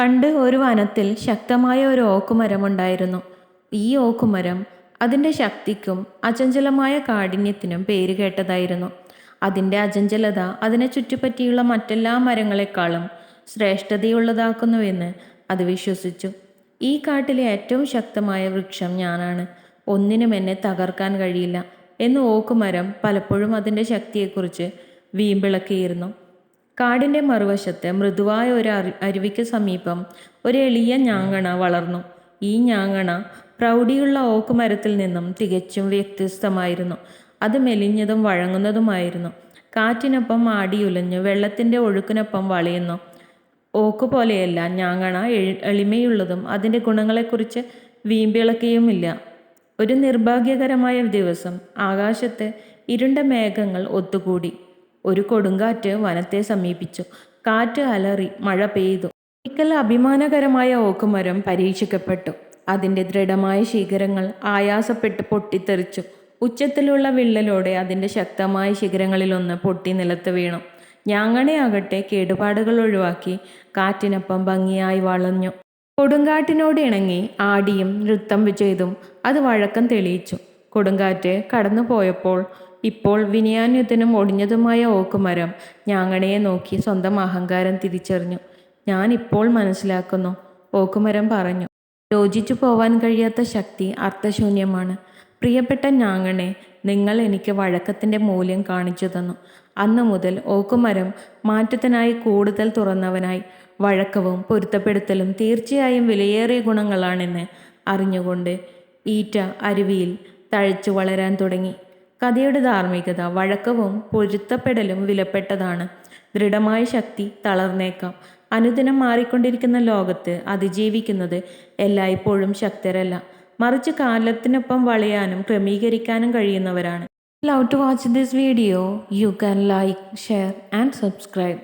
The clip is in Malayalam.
പണ്ട് ഒരു വനത്തിൽ ശക്തമായ ഒരു ഓക്കുമരമുണ്ടായിരുന്നു. ഈ ഓക്കുമരം അതിൻ്റെ ശക്തിക്കും അചഞ്ചലമായ കാഠിന്യത്തിനും പേരുകേട്ടതായിരുന്നു. അതിൻ്റെ അചഞ്ചലത അതിനെ ചുറ്റിപ്പറ്റിയുള്ള മറ്റെല്ലാ മരങ്ങളെക്കാളും ശ്രേഷ്ഠതയുള്ളതാക്കുന്നുവെന്ന് അത് വിശ്വസിച്ചു. ഈ കാട്ടിലെ ഏറ്റവും ശക്തമായ വൃക്ഷം ഞാനാണ്, ഒന്നിനും എന്നെ തകർക്കാൻ കഴിയില്ല എന്ന് ഓക്കുമരം പലപ്പോഴും അതിൻ്റെ ശക്തിയെക്കുറിച്ച് വീമ്പിളക്കിയിരുന്നു. കാടിൻ്റെ മറുവശത്ത് മൃദുവായ ഒരു അരുവിക്ക് സമീപം ഒരു എളിയ ഞാങ്ങണ വളർന്നു. ഈ ഞാങ്ങണ പ്രൗഢിയുള്ള ഓക്കുമരത്തിൽ നിന്നും തികച്ചും വ്യത്യസ്തമായിരുന്നു. അത് മെലിഞ്ഞതും വഴങ്ങുന്നതുമായിരുന്നു. കാറ്റിനൊപ്പം ആടിയുലഞ്ഞു വെള്ളത്തിൻ്റെ ഒഴുക്കിനൊപ്പം വളയുന്നു. ഓക്കുപോലെയല്ല ഞാങ്ങണ എളിമയുള്ളതും അതിൻ്റെ ഗുണങ്ങളെക്കുറിച്ച് വീമ്പിളക്കിയുമില്ല. ഒരു നിർഭാഗ്യകരമായ ദിവസം ആകാശത്ത് ഇരുണ്ട മേഘങ്ങൾ ഒത്തുകൂടി. ഒരു കൊടുങ്കാറ്റ് വനത്തെ സമീപിച്ചു. കാറ്റ് അലറി, മഴ പെയ്തു. ഒരിക്കൽ അഭിമാനകരമായ ഓക്കുമരം പരീക്ഷിക്കപ്പെട്ടു. അതിൻ്റെ ദൃഢമായ ശിഖരങ്ങൾ ആയാസപ്പെട്ട് പൊട്ടിത്തെറിച്ചു. ഉച്ചത്തിലുള്ള വിള്ളലോടെ അതിൻ്റെ ശക്തമായ ശിഖരങ്ങളിലൊന്ന് പൊട്ടി നിലത്ത് വീണു. ഞാങ്ങണയാകട്ടെ കേടുപാടുകൾ ഒഴിവാക്കി കാറ്റിനൊപ്പം ഭംഗിയായി വളഞ്ഞു. കൊടുങ്കാറ്റിനോട് ഇണങ്ങി ആടിയും നൃത്തം ചെയ്തും അത് വഴക്കം തെളിയിച്ചു. കൊടുങ്കാറ്റ് കടന്നു പോയപ്പോൾ ഇപ്പോൾ വിനയാന്യതനും ഒടിഞ്ഞതുമായ ഓക്കുമരം ഞാങ്ങണയെ നോക്കി സ്വന്തം അഹങ്കാരം തിരിച്ചറിഞ്ഞു. ഞാൻ ഇപ്പോൾ മനസ്സിലാക്കുന്നു, ഓക്കുമരം പറഞ്ഞു. യോജിച്ചു പോവാൻ കഴിയാത്ത ശക്തി അർത്ഥശൂന്യമാണ്. പ്രിയപ്പെട്ട ഞാങ്ങണെ, നിങ്ങൾ എനിക്ക് വഴക്കത്തിൻ്റെ മൂല്യം കാണിച്ചു തന്നു. അന്നു മുതൽ ഓക്കുമരം മാറ്റത്തിനായി കൂടുതൽ തുറന്നവനായി. വഴക്കവും പൊരുത്തപ്പെടുത്തലും തീർച്ചയായും വിലയേറിയ ഗുണങ്ങളാണെന്ന് അറിഞ്ഞുകൊണ്ട് ഈറ്റ അരുവിയിൽ തഴച്ചു വളരാൻ തുടങ്ങി. കഥയുടെ ധാർമ്മികത: വഴക്കവും പൊരുത്തപ്പെടലും വിലപ്പെട്ടതാണ്. ദൃഢമായ ശക്തി തളർന്നേക്കാം. അനുദിനം മാറിക്കൊണ്ടിരിക്കുന്ന ലോകത്ത് അതിജീവിക്കുന്നത് എല്ലായ്പ്പോഴും ശക്തരല്ല, മറിച്ച് കാലത്തിനൊപ്പം വളയാനും ക്രമീകരിക്കാനും കഴിയുന്നവരാണ്. Love to watch this video. You can like, share and subscribe.